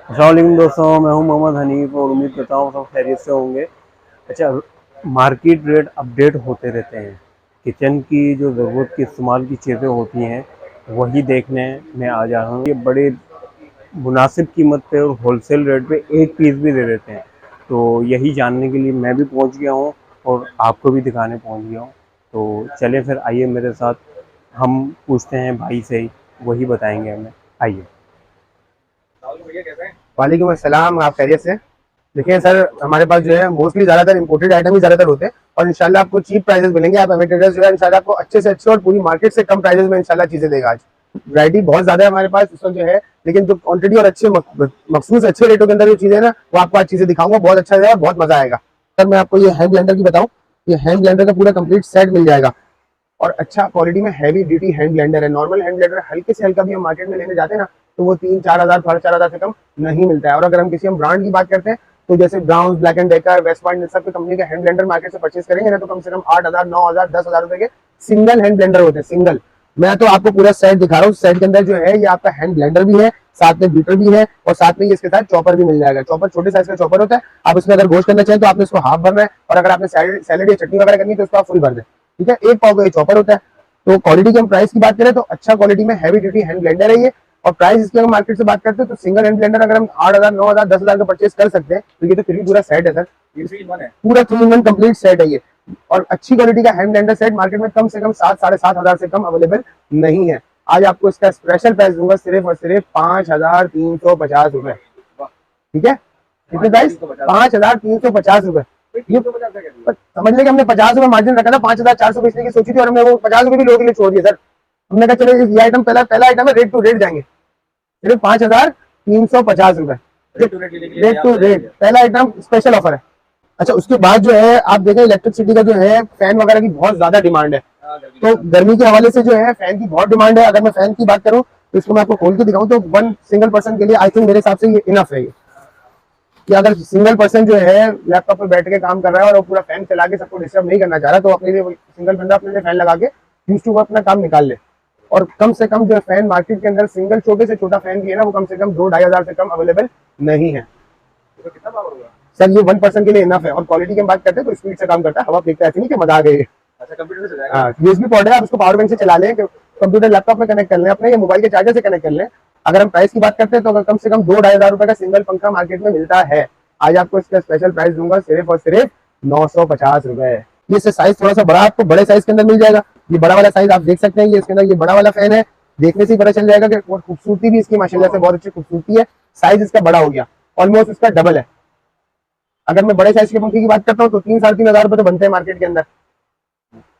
अस्सलामुअलैकुम दोस्तों, मैं हूं मोहम्मद हनीफ और उम्मीद करता हूं सब खैरियत से होंगे। अच्छा, मार्केट रेट अपडेट होते रहते हैं। किचन की जो ज़रूरत की इस्तेमाल की चीज़ें होती हैं वही देखने में आ जा रहा हूँ। ये बड़े मुनासिब कीमत पे और होलसेल रेट पे एक पीस भी दे देते हैं। तो यही जानने के लिए मैं भी पहुंच गया हूं और आपको भी दिखाने पहुंच गया हूं। तो चलिए फिर आइए मेरे साथ, हम पूछते हैं भाई से ही, वही बताएंगे हमें। आइए। वालेकुम अस्सलाम। आप खैरियत से? देखिए सर, हमारे पास जो है मोस्टली ज्यादातर इंपोर्टेड आइटम ही ज्यादातर होते हैं और इंशाल्लाह आपको चीप प्राइसेस मिलेंगे। आप हमें ट्रेडर्स जो है इंशाल्लाह आपको अच्छे से अच्छे और पूरी मार्केट से कम प्राइसेस में इंशाल्लाह चीजें देगा। आज वैरायटी बहुत ज्यादा है हमारे पास इस वक्त जो है, लेकिन जो क्वांटिटी और अच्छे मखसूस अच्छे रेटों के अंदर जो चीजें है ना, वो आपको आज चीजें दिखाऊंगा। बहुत अच्छा है और बहुत मजा आएगा। सर मैं आपको ये हैंड ब्लेंडर की बताऊं, ये हैंड ब्लेंडर का पूरा कंप्लीट सेट मिल जाएगा और अच्छा क्वालिटी में हैवी ड्यूटी हैंड ब्लेंडर है। नॉर्मल हैंड ब्लेंडर हल्के से हल्का भी हम मार्केट में लेने जाते हैं ना, तो वो 3-4 हज़ार 4,500 से कम नहीं मिलता है। और अगर हम किसी हम ब्रांड की बात करते हैं तो जैसे Braun, Black and Decker, West Point, इन सब कंपनी के हैंड ब्लेंडर मार्केट से परचेज करेंगे ना, तो कम से कम 8,000, 9,000, 10,000 रुपए के सिंगल हैंड ब्लेंडर होते हैं। सिंगल। मैं तो आपको पूरा सेट दिखा रहा हूँ। सेट के अंदर जो है ये आपका हैंड ब्लेंडर भी है, साथ में बीटर भी है और साथ में ये इसके साथ चॉपर भी मिल जाएगा। चॉपर छोटे साइज का चॉपर होता है। आप उसमें अगर गोश्त करना चाहें तो आपने इसको हाफ भरना है और अगर आपने सैलेड या चटनी वगैरह करनी है तो उसको आप फुल भर दें। ठीक है, एक पाव का ये चॉपर होता है। तो क्वालिटी की हम प्राइस की बात करें तो अच्छा क्वालिटी में हैवी ड्यूटी हैंड ब्लेंडर है ये। और प्राइस इसकी अगर मार्केट से बात करते हैं तो सिंगल हैंड ब्लेंडर अगर हम 8,000, 9,000, 10,000 का परचेज कर सकते हैं, तो ये तो फिर भी पूरा सेट है सर। पूरा 3 in 1 कंप्लीट सेट है ये। और अच्छी क्वालिटी का हैंड ब्लेंडर सेट मार्केट में कम से कम 7-7,500 से कम अवेलेबल नहीं है। आज आपको इसका स्पेशल प्राइस दूंगा सिर्फ और सिर्फ 5,350 रुपए। ठीक है, कितने प्राइस? 5,350 रुपए। ये समझ लें कि हमने 50 रुपए मार्जिन रखा था, 5,400 बेचने की सोची थी और हमने वो 50 रुपए भी लोगों के लिए छोड़ दिया सर। हमने कहा चलो ये आइटम पहला पहला आइटम है, रेट टू रेट जाएंगे, सिर्फ 5,350 रुपए। रेट टू रेट पहला आइटम स्पेशल ऑफर है। अच्छा, उसके बाद जो है आप देखें इलेक्ट्रिसिटी का जो है फैन वगैरह की बहुत ज्यादा डिमांड है। तो गर्मी के हवाले से जो है फैन की बहुत डिमांड है। अगर मैं फैन की बात करूं तो इसको मैं आपको खोल के दिखाऊं तो वन सिंगल पर्सन के लिए आई थिंक मेरे हिसाब से ये इनफ है। कि अगर सिंगल पर्सन जो है लैपटॉप पे बैठ के काम कर रहा है और वो पूरा फैन चला के सबको डिस्टर्ब नहीं करना चाह रहा, तो अपने लिए सिंगल बंदा अपने लिए फैन लगा के यूज टू अपना काम निकाल ले। और कम से कम जो फैन मार्केट के अंदर सिंगल छोटे से छोटा फैन भी है ना, वो कम से कम 2-2,500 से कम अवेलेबल नहीं है। तो कितना पावर होगा सर? ये 1 पर्सन के लिए इनफ है। और क्वालिटी की हम बात करते हैं तो स्पीड से काम करता है, हवा फेंकता है, ऐसे नहीं कि मजा आ गई। अच्छा, कंप्यूटर से चलाएगा? हाँ, यूएसबी पोर्ट है, आप उसको पावर बैंक से चला लें, कंप्यूटर लैपटॉप में कनेक्ट कर लें अपने, या मोबाइल के चार्जर से कनेक्ट कर लें। अगर हम प्राइस की बात करते हैं तो कम से कम 2-2,500 रुपए का सिंगल पंखा मार्केट में मिलता है। आज आपको इसका स्पेशल प्राइस दूंगा सिर्फ और सिर्फ 950 रुपए। ये साइज थोड़ा सा बड़ा आपको बड़े साइज के अंदर मिल जाएगा। ये बड़ा वाला साइज आप देख सकते हैं, ये इसके अंदर ये बड़ा वाला फैन है। देखने से ही पता चल जाएगा कि खूबसूरती भी इसकी माशाल्लाह से बहुत अच्छी खूबसूरती है। साइज इसका बड़ा हो गया, ऑलमोस्ट इसका डबल है। अगर मैं बड़े साइज के पंखे की बात करता हूँ तो 3-3,500 रुपए तो बनते हैं मार्केट के अंदर।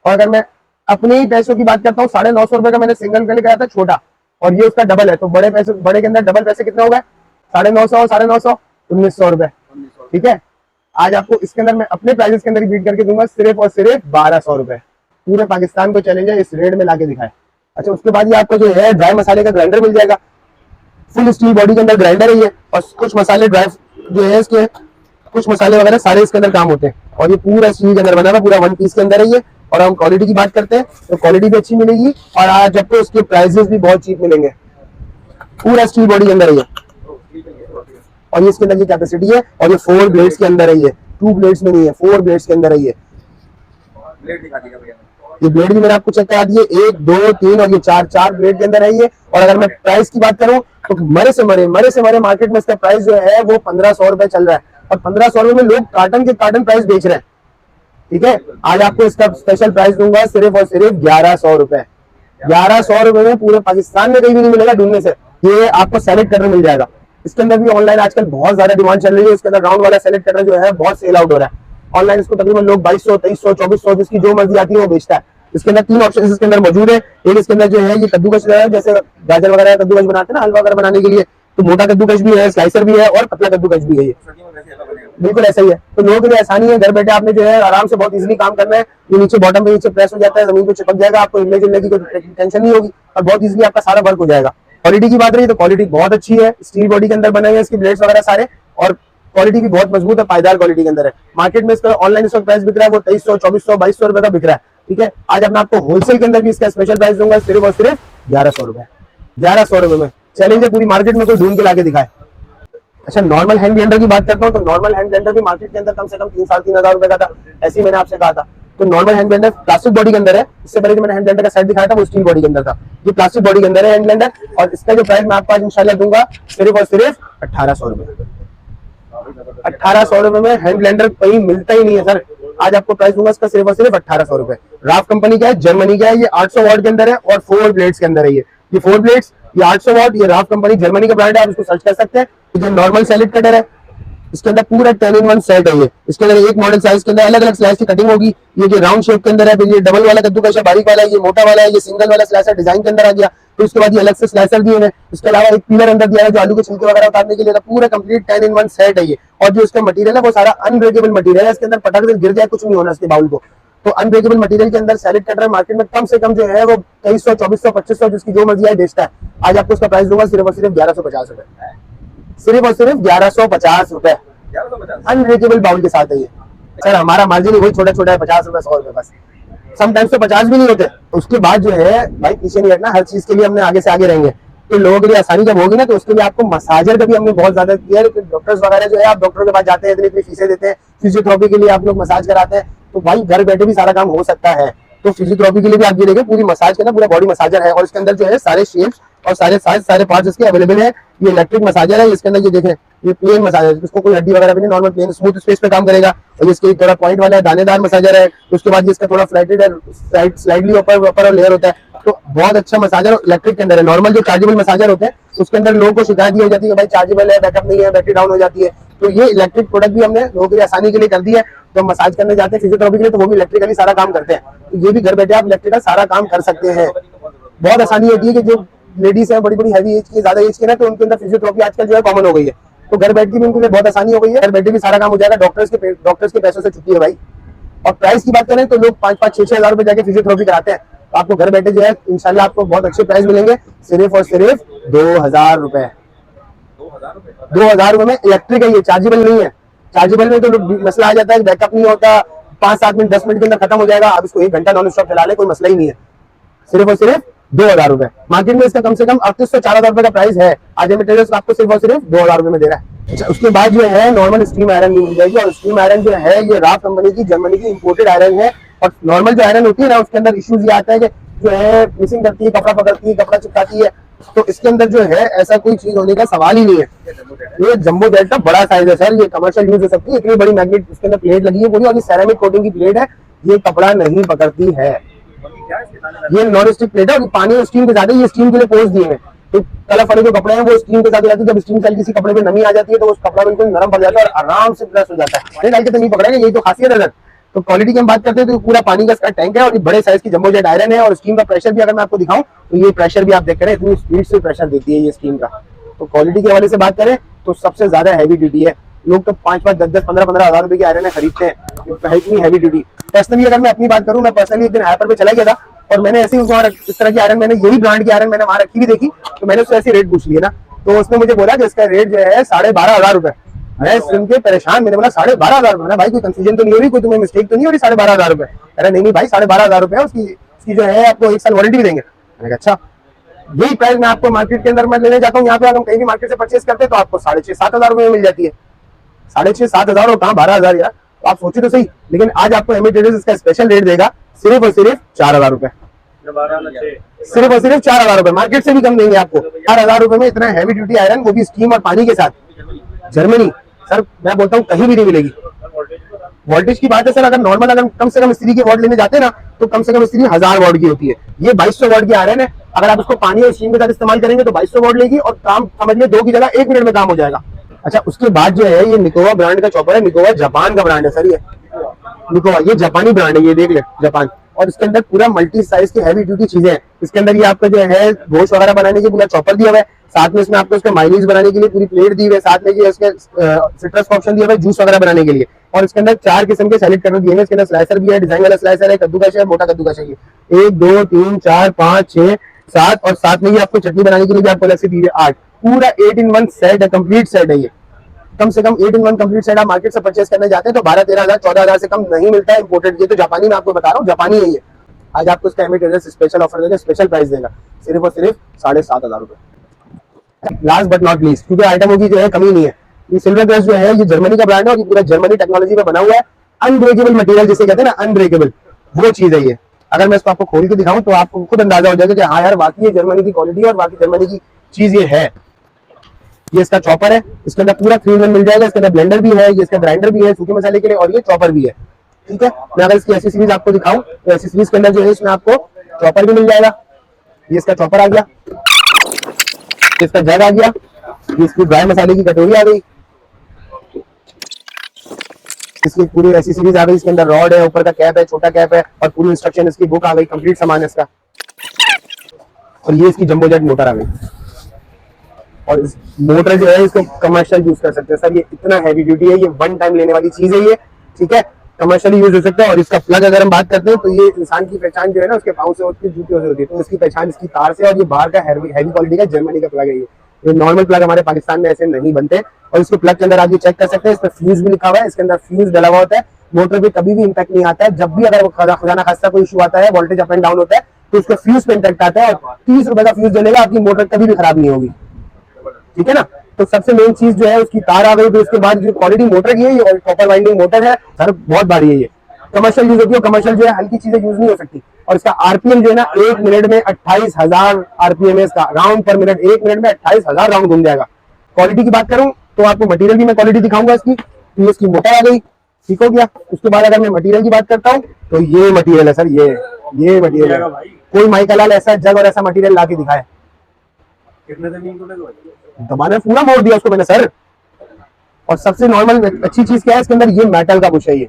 और अगर मैं अपने ही पैसों की बात करता हूँ, 950 रुपए का मैंने सिंगल के लिए कहा था छोटा, और ये उसका डबल है। तो बड़े पैसे, बड़े के अंदर डबल पैसे कितने हो गए? 950 और 950, 1,900 रुपए। ठीक है, आज आपको इसके अंदर मैं अपने प्राइसेस के अंदर बीट करके दूंगा सिर्फ और सिर्फ 1,200 रुपए। पूरे पाकिस्तान को चैलेंज है इस रेट में लाके दिखाए। अच्छा, उसके बाद ये आपको जो है ड्राई मसाले का ग्राइंडर मिल जाएगा। फुल स्टील बॉडी के अंदर ग्राइंडर है ये, और कुछ मसाले ड्राई जो है इसके, कुछ मसाले वगैरह सारे इसके अंदर काम होते हैं। और ये पूरा स्टील के अंदर बना हुआ, पूरा 1 पीस के अंदर है ये। और हम क्वालिटी की बात करते हैं तो क्वालिटी भी अच्छी मिलेगी और आज आपको उसके प्राइसेस भी बहुत चीप मिलेंगे। पूरा स्टील बॉडी के अंदर है ये, और ये इसके अंदर ये कैपेसिटी है। और ये 4 ब्लेड्स के अंदर है ये, 2 ब्लेड्स में नहीं है, 4 ब्लेड्स के अंदर है ये। ये ब्लेड भी मैंने आपको चेक करा दिए, 1, 2, 3 और ये 4 ब्लेड के अंदर है ये। और अगर मैं प्राइस की बात करूं तो मरे से मरे मार्केट में इसका प्राइस जो है वो 1,500 रुपए चल रहा है। और 1,500 रुपए में लोग कार्टन के कार्टन प्राइस बेच रहे हैं। ठीक है, आज आपको इसका स्पेशल प्राइस दूंगा सिर्फ और सिर्फ 1,100 रुपए। 1,100 रुपए में पूरे पाकिस्तान में कहीं भी नहीं मिलेगा ढूंढने से। ये आपको सेलेक्ट करने मिल जाएगा। इसके अंदर भी ऑनलाइन आजकल बहुत ज्यादा डिमांड चल रही है। इसके अंदर राउंड वाला सेलेक्ट करना जो है बहुत सेल आउट हो रहा है ऑनलाइन। इसको तकरीबन लोग 2,200, 2,300, 2,400 जिसकी जो मर्जी आती है वो बेचता है। इसके अंदर 3 ऑप्शन इसके अंदर मौजूद है। एक इसके अंदर जो है ये कद्दूकस है, जैसे गाजर वगैरह कद्दूकस बनाते हैं ना हलवा वगैरह बनाने के लिए, तो मोटा कद्दूकस भी है, स्लाइसर भी है और पतला कद्दूकस भी है। ये बिल्कुल ऐसा ही है। तो लोगों के लिए आसानी है, घर बैठे आपने जो है आराम से बहुत इजीली काम करना है। ये नीचे बॉटम पे नीचे प्रेस हो जाता है, जमीन पे चिपक जाएगा, आपको हिलने जुलने की कोई टेंशन नहीं होगी और बहुत इजीली आपका सारा वर्क हो जाएगा। क्वालिटी की बात रही तो क्वालिटी बहुत अच्छी है। स्टील बॉडी के अंदर बने हुए हैं इसके ब्लेड्स वगैरह सारे, और क्वालिटी भी बहुत मजबूत है, पायदार क्वालिटी के अंदर है। मार्केट में इसका ऑनलाइन इसका प्राइस बिक रहा है वो 2,300, 2,400, 2,200 रुपए का बिक रहा है। ठीक है, आज मैं आपको होलसेल के अंदर भी इसका स्पेशल प्राइस दूंगा सिर्फ और सिर्फ 1,100 रुपए। 1,100 रुपए में चैलेंज है पूरी मार्केट में कोई ढूंढ के लाके दिखाए। अच्छा, नॉर्मल हैंड ब्लेंडर की बात करता हूँ तो नॉर्मल हैंड ब्लेंडर भी मार्केट के अंदर कम से कम 3-3.5 हजार रुपए का था, ऐसे ही मैंने आपसे कहा था। तो normal hand blender plastic body के अंदर है। इससे पहले जो मैंने हैंड ब्लेंडर का सेट दिखाया था वो स्टील बॉडी के अंदर था, ये प्लास्टिक बॉडी के अंदर है हैंड ब्लेंडर। और इसका जो प्राइस मैं आपको आज इंशाल्लाह दूंगा सिर्फ और सिर्फ 1800 रुपए। 1800 रुपए में हैंड ब्लेंडर कहीं मिलता ही नहीं है सर। आज आपको प्राइस दूंगा इसका सिर्फ और सिर्फ 1800 रुपए। राफ कंपनी का है, जर्मनी का है, ये 800 वॉट के अंदर है और 4 ब्लेड्स के अंदर है। ये 4 ब्लेड्स, ये 800 वॉट, ये राफ कंपनी जर्मनी का ब्रांड है, आप इसको सर्च कर सकते हैं। जो नॉर्मल सैलेड कटर है इसके अंदर पूरा 10-in-1 सेट है। ये इसके अंदर एक मॉडल साइज के अंदर अलग अलग स्लाइस की कटिंग होगी। ये जो राउंड शेप के अंदर है, फिर ये डबल वाला कद्दूकस है, बारीक वाला है, ये मोटा वाला है, ये सिंगल वाला स्लाइसर डिजाइन के अंदर आ गया। तो उसके बाद ये अलग से स्लाइसर दिए हैं। इसके अलावा एक पीलर अंदर दिया है जो आलू के छिलके वगैरह उतारने के लिए था। पूरा कंप्लीट 10-in-1 सेट है ये। और जो इसका मटेरियल है वो सारा अनब्रेकेबल मटेरियल है। इसके अंदर पटक से गिर जाए कुछ नहीं होना इसके बाउल को। तो अनब्रेकेबल मटेरियल के अंदर सैलेड कटर मार्केट में कम से कम जो है वो 2300, 2400, 2500 जिसकी जो मर्जी है बेचता है। आज आपको उसका प्राइस दूंगा सिर्फ और सिर्फ 1150 रुपए। सिर्फ और सिर्फ 1150 रुपए अनब्रेकेबल बाउल के साथ है ये। सर हमारा मार्जिन वही छोटा छोटा है, 50 रुपए, 100 रुपए बस। समटाइम्स तो 50 भी नहीं होते। उसके बाद जो है भाई पीछे नहीं हटना, हर चीज के लिए हमने आगे से आगे रहेंगे। तो लोगों के लिए आसानी जब होगी ना तो उसके लिए आपको मसाजर का भी हमने बहुत ज्यादा किया है। डॉक्टर्स वगैरह जो है, आप डॉक्टर के पास जाते हैं, इतनी इतनी फीसें देते हैं, फिजियोथेरेपी के लिए आप लोग मसाज कराते हैं, तो भाई घर बैठे भी सारा काम हो सकता है। तो फिजियोथेरेपी के लिए भी आप ये देखिए पूरी मसाज के ना पूरा बॉडी मसाजर है। और इसके अंदर जो है सारे शेप्स और सारे साइज, सारे पार्ट्स इसके अवेलेबल है। ये इलेक्ट्रिक मसाजर है। इसके अंदर ये देखें, ये प्लेन मसाजर, इसको कोई हड्डी वगैरह भी नहीं, नॉर्मल प्लेन स्मूथ स्पेस पे काम करेगा। और इसके थोड़ा पॉइंट वाला है, दानेदार मसाजर है। उसके बाद इसका थोड़ा फ्लैटेड है, स्लाइडली ऊपर लेयर होता है। तो बहुत अच्छा मसाजर इलेक्ट्रिक के अंदर है। नॉर्मल जो चार्जेबल मसाजर होते हैं उसके अंदर लोगों को शिकायत दी हो जाती है भाई चार्जेबल है, बैकअप नहीं है, बैटरी डाउन हो जाती है। तो ये इलेक्ट्रिक प्रोडक्ट भी हमने लोगों की आसानी के लिए कर दी है। तो मसाज करने जाते हैं फिजियोथेरेपी के लिए तो वो भी इलेक्ट्रिकली सारा काम करते हैं। तो ये भी घर बैठे आप इलेक्ट्रिकल सारा काम कर सकते हैं। बहुत आसानी होती है कि जो लेडीज है बड़ी बड़ी हैवी एज की, ज्यादा एज की ना, तो उनके अंदर फिजियोथेरेपी आजकल जो है कॉमन हो गई है। तो घर बैठ के भी उनके लिए बहुत आसानी हो गई है। घर बैठे भी सारा काम हो जाएगा। डॉक्टर्स के पैसों से छुट्टी है भाई। और प्राइस की बात करें तो लोग 5-5, 6-6 हजार रुपए जाके फिजियोथेरेपी कराते हैं। तो आपको घर बैठे जो है इंशाल्लाह आपको बहुत अच्छे प्राइस मिलेंगे, सिर्फ और सिर्फ 2000 रुपए। 2000 रुपए में इलेक्ट्रिक है, ये चार्जेबल नहीं है। चार्जेबल में तो मसला आ जाता है, बैकअप नहीं होता, 5-7 मिनट 10 मिनट के अंदर खत्म हो जाएगा। आप इसको 1 घंटा नॉन स्टॉप चला ले, कोई मसला ही नहीं है। सिर्फ और सिर्फ 2000 रुपए। मार्केट में इसका कम से कम 3800-4000 रुपए का प्राइस है। आज मटेरियल आपको सिर्फ और सिर्फ 2000 रुपए में दे रहा है। अच्छा, उसके बाद जो है नॉर्मल स्टीम आयरन भी मिल जाएगी। और स्टीम आयरन जो है ये राफ कंपनी की जर्मनी की इंपोर्टेड आयरन है। और नॉर्मल जो आयरन होती है ना उसके अंदर इश्यूज ये आता है कि जो है मिसिंग करती है, कपड़ा पकड़ती है, कपड़ा चिपकाती है। तो इसके अंदर जो है ऐसा कोई चीज होने का सवाल ही नहीं है। ये जंबो जेट का बड़ा साइज है सर, ये कमर्शियल यूज हो सकती है। इतनी बड़ी मैग्नेट इसके अंदर प्लेट लगी है पूरी, और ये सेरामिक कोटिंग की प्लेट है, ये कपड़ा नहीं पकड़ती है। ये नॉन स्टिक प्लेट है और पानी और स्टीम के साथ है। ये स्टीम के लिए पोस्ट दिए हैं। तो कलर वाले जो कपड़े हैं वो स्टीम के साथ हो जाती है। जब स्टीम से किसी कपड़े पे नमी आ जाती है तो उस कपड़ा बिल्कुल नरम पड़ जाता है और आराम से प्रेस हो जाता है। पानी डाल के तो नहीं पकड़ेंगे, यही तो खासियत है सर। तो क्वालिटी की हम बात करते हैं तो पूरा पानी का इसका टैंक है और ये बड़े साइज की जंबो जेट आयरन है। और स्टीम का प्रेशर भी अगर मैं आपको दिखाऊं तो ये प्रेशर भी आप देख रहे हैं, इतनी स्पीड से प्रेशर देती है ये स्टीम का। तो क्वालिटी के हवाले से बात करें तो सबसे ज्यादा हैवी ड्यूटी है। लोग तो 5-5, 10-10, 15-15 हजार रुपए की आयरन खरीदते हैं, इतनी हैवी ड्यूटी। पर्सनली अगर मैं अपनी बात करूं, मैं पर्सनली एक दिन हाइपर पे चला गया था और मैंने ऐसे ही इस तरह की आयरन, मैंने यही ब्रांड की आयरन मैंने वहां रखी भी देखी, तो मैंने उससे ऐसे रेट पूछ लिया ना, तो उसने मुझे बोला कि इसका रेट जो है 12,500 रुपए। मैं सुन के परेशान, मैंने बोला 12,500 रुपए, भाई कोई कंफ्यूजन तो नहीं हो रही, कोई तुम्हें मिस्टेक तो नहीं हो रही? 12,500 रुपए। अरे नहीं भाई 12,500 रुपए है, उसकी जो है आपको 1 साल वारंटी भी देंगे। मैंने कहा अच्छा, यही प्राइस मैं आपको मार्केट के अंदर मैं लेने जाता हूँ, यहाँ पे अगर हम कहीं भी मार्केट से परचेस करते हैं तो आपको 6,500-7 हजार रुपए में मिल जाती है। 6,500-7 हजार और कहाँ 12,000 यार, तो आप सोचे तो सही। लेकिन आज आपको एमए ट्रेडर्स इसका स्पेशल रेट देगा सिर्फ और सिर्फ 4,000 रुपए। सिर्फ और सिर्फ 4,000 रुपए, मार्केट से भी कम देंगे आपको। 4,000 रुपए में इतना हैवी ड्यूटी आयरन, वो भी स्टीम और पानी के साथ। जर्मनी सर, मैं बोलता हूँ कहीं भी नहीं मिलेगी। वोल्टेज की बात है सर, अगर नॉर्मल अगर कम से कम स्त्री के वाट लेने जाते हैं ना तो कम से कम स्त्री 1000 वाट की होती है। ये 2200 वाट की आयरन है। अगर आप उसको पानी और स्टीम के साथ इस्तेमाल करेंगे तो 2200 वाट लेगी और काम समझ लीजिए 2 की जगह 1 मिनट में काम हो जाएगा। अच्छा, उसके बाद जो है ये निकोवा ब्रांड का चॉपर है। निकोवा जापान का ब्रांड है सर, ये निकोवा ये जापानी ब्रांड है, ये देख ले जापान। और इसके अंदर पूरा मल्टी साइज की हैवी ड्यूटी चीजें हैं। इसके अंदर ये आपका जो है गोश्त वगैरह बनाने के पूरा चॉपर दिया हुआ है, साथ में इसमें आपको इसका माइनीज बनाने के लिए पूरी प्लेट दी हुई है, साथ में ये इसके सिट्रस का ऑप्शन दिया हुआ है जूस वगैरह बनाने के लिए। और इसके अंदर 4 किस्म के सैलेड कटर दिए हैं। इसके अंदर स्लाइसर भी है, डिजाइन वाला स्लाइसर है, कद्दूकस है, मोटा कद्दूकस है। 1 2 3 4 5 6 7 और साथ में ये आपको चटनी बनाने के लिए भी आपको अलग से दी है 8। पूरा 8-in-1 सेट है, कंप्लीट सेट है ये। कम से कम 8-in-1 कंप्लीट सेट आप मार्केट से परचेस करने जाते हैं तो 12-13 हजार 14 हजार से कम नहीं मिलता है इंपोर्टेड। ये तो जापानी, मैं आपको बता रहा हूँ, जापानी है ये। आज आपको इसका एमए ट्रेडर्स स्पेशल ऑफर देगा, स्पेशल प्राइस देगा सिर्फ और सिर्फ 7,500 रुपए। लास्ट बट नॉट लीस्ट, क्योंकि आइटमों की जो है कमी नहीं है, ये सिल्वर क्रस्ट जो है ये जर्मनी का ब्रांड है और ये पूरा जर्मनी टेक्नोलॉजी पे बना हुआ है। अनब्रेकेबल मटेरियल जिसे कहते हैं ना, अनब्रेकेबल, वो चीज है ये। अगर मैं इसको आपको खोल के दिखाऊं तो आपको खुद अंदाजा हो जाएगा कि हाँ यार वाकई ये जर्मनी की क्वालिटी है और वाकई जर्मनी की चीज ये है। ये इसका चॉपर है, इसके अंदर पूरा 3-in-1 मिल जाएगा। इसके अंदर ब्लेंडर भी है, ये इसका ग्राइंडर भी है सूखे मसाले के लिए, और ये चॉपर भी है। ठीक है, मैं अगर इसकी एसेसरीज आपको दिखाऊं तो एसेसरीज के अंदर जो है इसमें आपको चॉपर भी मिल जाएगा। ये इसका चॉपर आ गया, इसका जग आ गया, ये इसकी ड्राई मसाले की कटोरी आ गई, इसकी पूरी एसेसरीज आ गई। इसके अंदर रॉड है, ऊपर का कैप है, छोटा कैप है, और पूरी इंस्ट्रक्शन इसकी बुक आ गई, कंप्लीट सामान है इसका। और ये इसकी जंबो जेट मोटर आ गई, और इस मोटर जो है इसको कमर्शियल यूज कर सकते हैं सर। ये इतना हैवी ड्यूटी है, ये वन टाइम लेने वाली चीज है ये। ठीक है, कमर्शियली यूज हो सकता है। और इसका प्लग अगर हम बात करते हैं तो ये इंसान की पहचान जो है ना उसके पाँव से होती है, जूतियों से होती है, तो इसकी पहचान इसकी तार से। और ये बाहर का हैवी क्वालिटी का जर्मनी का प्लग है ये नॉर्मल प्लग हमारे पाकिस्तान में ऐसे नहीं बनते। और इसको प्लग के अंदर आप ये चेक कर सकते हैं, इस पर फ्यूज भी लिखा हुआ है, इसके अंदर फ्यूज डला हुआ होता है। मोटर पे कभी भी इम्पैक्ट नहीं आता है। जब भी अगर खुदा ना खास्ता कोई इशू आता है, वोल्टेज अप एंड डाउन होता है, तो उसका फ्यूज पे इम्पैक्ट आता है और 30 रुपए का फ्यूज जलेगा, आपकी मोटर कभी भी खराब नहीं होगी। ठीक है ना, तो सबसे मेन चीज जो है उसकी तार आ गई। तो उसके बाद जो क्वालिटी मोटर की है ये कॉपर वाइंडिंग मोटर है सर, बहुत भारी है ये, कमर्शियल यूज होती है। कमर्शियल जो है हल्की चीजें यूज नहीं हो सकती। और इसका आरपीएम जो है ना 1 मिनट में 28,000 आरपीएम है इसका, राउंड पर मिनट। 1 मिनट में 28,000 राउंड घूम जाएगा। क्वालिटी की बात करूं तो आपको मटेरियल की मैं क्वालिटी दिखाऊंगा इसकी। तो इसकी मोटर आ गई, ठीक हो गया। उसके बाद अगर मैं मटेरियल की बात करता हूँ तो ये मटेरियल है सर, ये मटेरियल है। कोई माइक हलाल ऐसा जग और ऐसा मटेरियल ला के दिखाए, दबाना पूरा मोड़ दिया उसको मैंने सर। और सबसे नॉर्मल अच्छी चीज क्या है इसके अंदर, ये मेटल का बुश है। ये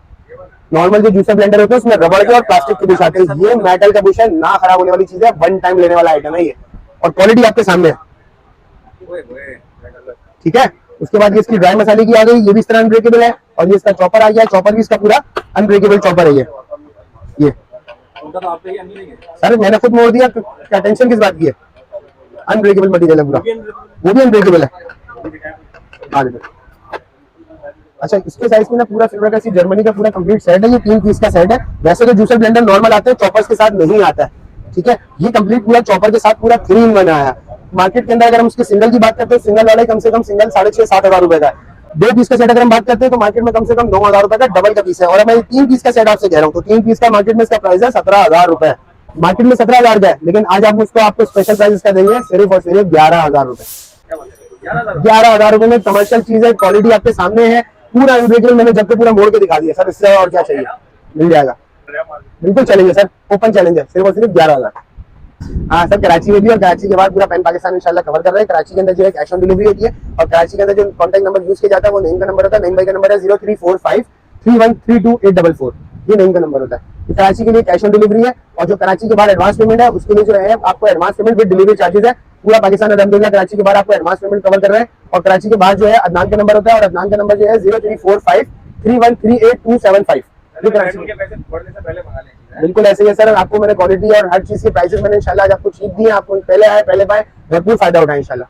नॉर्मल जो जूसर ब्लेंडर होते हैं उसमें रबड़ के और प्लास्टिक के बुश आते हैं, ये मेटल का बुश है, ना खराब होने वाली चीज है, वन टाइम लेने वाला आइटम है ये। और क्वालिटी आपके सामने है, ठीक है। उसके बाद ये इसकी ड्राई मसाले की आ गई, ये भी इस तरह अनब्रेकेबल है। और ये इसका चॉपर आ गया, चॉपर भी इसका पूरा अनब्रेकेबल चॉपर है ये सर मैंने खुद मोड़ दिया, क्या टेंशन किस बात की है। अनब्रेकेबल मटेरियल है पूरा, वो भी अनब्रेकेबल है। अच्छा, इसके साइज में ना पूरा सिल्वर का जर्मनी का पूरा कंप्लीट सेट है। ये 3 पीस का सेट है। वैसे तो जूसर ब्लेंडर नॉर्मल आते हैं, चॉपर्स के साथ नहीं आता है। ठीक है, ये कंप्लीट पूरा चॉपर के साथ पूरा 3-in-1 आया। मार्केट के अंदर अगर हम उसके सिंगल की बात करते हैं, सिंगल वाला कम से कम सिंगल 6,500-7 हजार रुपए का है। 2 पीस का सेट अगर हम बात करते हैं तो मार्केट में कम से कम 9,000 रुपए का डबल का पीस है। और मैं 3 पीस का सेट आपसे कह रहा हूँ तो 3 पीस का मार्केट में इसका प्राइस है 17,000 रुपए। मार्केट में 17,000 का है, लेकिन आज आप उसको आपको स्पेशल प्राइस का देंगे सिर्फ और सिर्फ 11,000 रुपए। 11,000 रुपए में कमर्शियल चीज है, क्वालिटी आपके सामने है, पूरा अनब्रेकेबल। मैंने जब पूरा मोड़ के दिखा दिया सर, इससे और क्या चाहिए, मिल जाएगा। बिल्कुल चलेंगे सर, ओपन चैलेंज है, सिर्फ और सिर्फ 11,000। हाँ सर, कराची में भी और कराची के बाद पूरा पैन पाकिस्तान इंशाल्लाह कवर कर रहे हैं। कराची के अंदर जो है कैश ऑन डिलीवरी होती है। और कराची के अंदर जो कॉन्टैक्ट नंबर यूज किया जाता है वो नईम का नंबर होता है। नईम भाई का नंबर है 03453132 ये नईम का नंबर होता है। कराची के लिए कैश ऑन डिलीवरी है। और जो कराची के बाद एडवांस पेमेंट है उसके लिए जो है आपको advance payment with delivery charges है। पूरा पाकिस्तान अल्हम्दुलिल्लाह कराची के बाद आपको एडवांस पेमेंट कवर कर रहे हैं। और कराची के बाद जो है अदनान का नंबर होता है, और अदनान का नंबर जो है 03453138 बिल्कुल ऐसे ही है सर। आपको मैंने क्वालिटी और हर चीज के प्राइसेस मैंने इंशाल्लाह आज आपको चीप दिए। आपको पहले आए पहले पाए, भरपूर फायदा उठाए इंशाल्लाह।